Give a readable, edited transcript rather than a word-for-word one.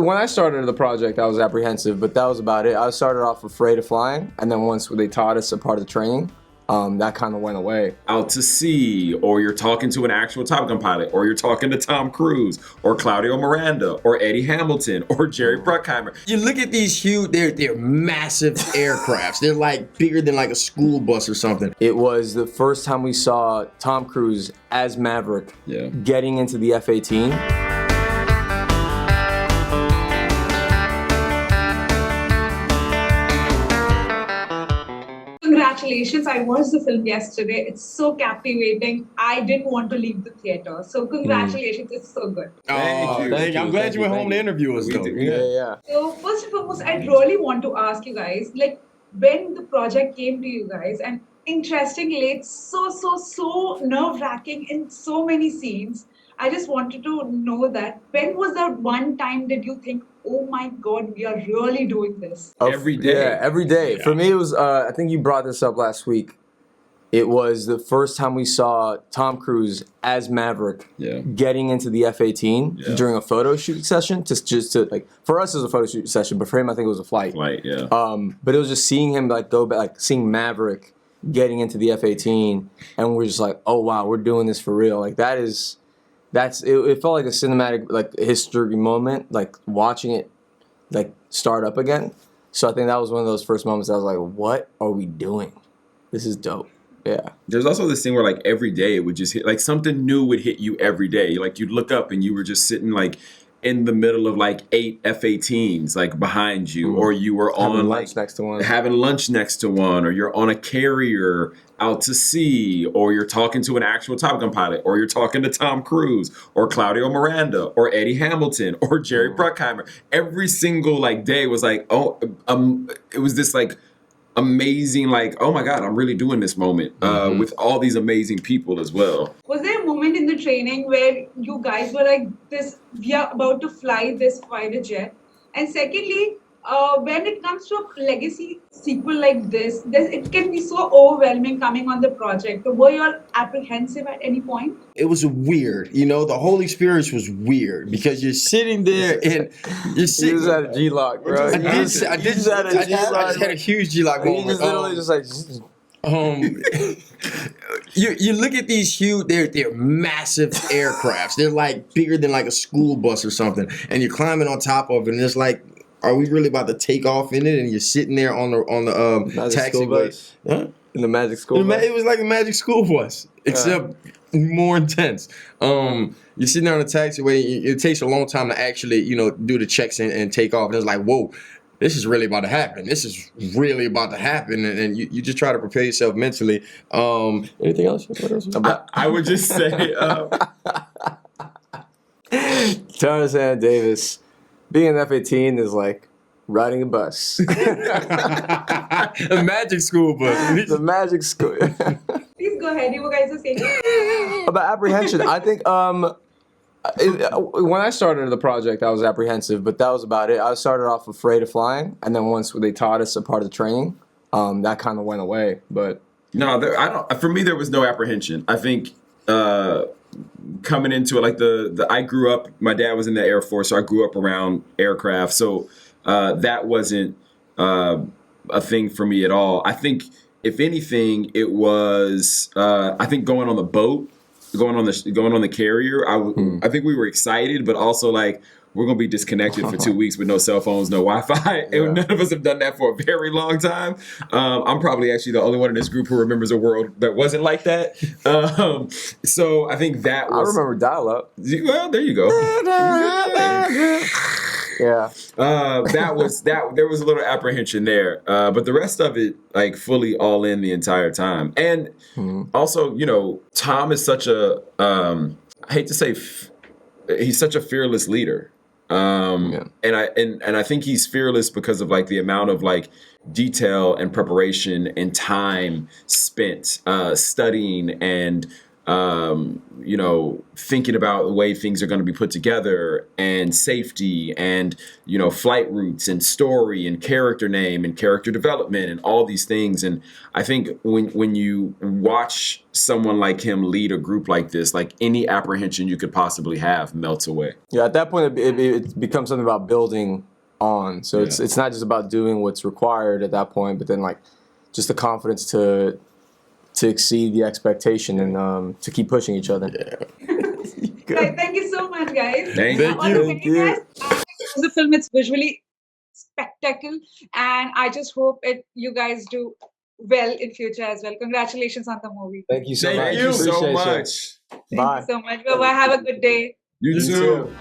when I started the project, I was apprehensive, but that was about it. I started off afraid of flying, and then once they taught us a part of the training, that kind of went away. Out to sea, or you're talking to an actual Top Gun pilot, or you're talking to Tom Cruise, or Claudio Miranda, or Eddie Hamilton, or Jerry Bruckheimer. You look at these huge, they're massive aircrafts. They're like bigger than like a school bus or something. It was the first time we saw Tom Cruise as Maverick getting into the F-18. Congratulations, I watched the film yesterday. It's so captivating. I didn't want to leave the theater. So congratulations, it's so good. Thank you. I'm glad you went home to interview us though. Yeah. So first and foremost, I really want to ask you guys, like when the project came to you guys, and interestingly, it's so nerve-wracking in so many scenes. I just wanted to know that when was that one time did you think, oh my God, we are really doing this? Every day. Yeah, every day. Yeah. For me, it was, I think you brought this up last week. It was the first time we saw Tom Cruise as Maverick getting into the F-18 during a photo shoot session. Just to like, for us it was a photo shoot session, but for him I think it was a flight. But it was just seeing him like go back, like seeing Maverick getting into the F-18, and we're just like, oh wow, we're doing this for real. Like it felt like a cinematic like history moment, like watching it like start up again. So I think that was one of those first moments I was like, what are we doing? This is dope. Yeah. There's also this thing where like every day it would just hit, like something new would hit you every day. Like you'd look up and you were just sitting like in the middle of like 8 F-18s like behind you, or you were having lunch next to one, or you're on a carrier out to sea, or you're talking to an actual Top Gun pilot, or you're talking to Tom Cruise, or Claudio Miranda, or Eddie Hamilton, or Jerry Bruckheimer. Every single like day was like, it was this like amazing, like, oh my God, I'm really doing this moment with all these amazing people as well. Was there a moment in the training where you guys were like, we are about to fly this fighter jet? And secondly, when it comes to a legacy sequel like this, it can be so overwhelming coming on the project. Were you all apprehensive at any point? It was weird. The whole experience was weird because you're sitting there and you're sitting. You just had a G-lock, bro. I just had a huge G-lock moment. You just literally just like... you look at these huge, they're massive aircrafts. They're like bigger than like a school bus or something. And you're climbing on top of it and it's like, are we really about to take off in it? And you're sitting there on the taxiway. Huh? In the magic school bus? It was like a magic school bus, except more intense. You're sitting there on the taxiway. It takes a long time to actually, do the checks and take off. And it's like, whoa, this is really about to happen. This is really about to happen. And you just try to prepare yourself mentally. Anything else? What else? I would just say... Tarzan Davis. Being an F-18 is like riding a bus. A magic school bus. The magic school. Please go ahead. You guys are saying about apprehension. I think when I started the project, I was apprehensive, but that was about it. I started off afraid of flying, and then once they taught us a part of the training, that kind of went away. But no, I don't. For me, there was no apprehension. I think. Coming into it, like I grew up, my dad was in the Air Force, so I grew up around aircraft. So that wasn't a thing for me at all. I think, if anything, it was, I think going on the boat, going on the carrier, I think we were excited, but also like, we're going to be disconnected for 2 weeks with no cell phones, no Wi-Fi. And none of us have done that for a very long time. I'm probably actually the only one in this group who remembers a world that wasn't like that. So I think that was... I remember dial-up. Well, there you go. Yeah. There was a little apprehension there. But the rest of it, like, fully all in the entire time. And also, Tom is such a... I hate to say... he's such a fearless leader. And I think he's fearless because of like the amount of like detail and preparation and time spent studying and thinking about the way things are going to be put together, and safety, and flight routes, and story, and character name, and character development, and all these things. And I think when you watch someone like him lead a group like this, like any apprehension you could possibly have melts away. Yeah, at that point, it becomes something about building on. So it's not just about doing what's required at that point, but then like just the confidence to exceed the expectation and to keep pushing each other. Right, thank you so much, guys. Thank you. Thank you. The film, it's visually spectacular, and I just hope you guys do well in future as well. Congratulations on the movie. Thank you so much. Thank you so Appreciate you. much. Thank Bye. you so much. Bye bye. Have a good day. You too.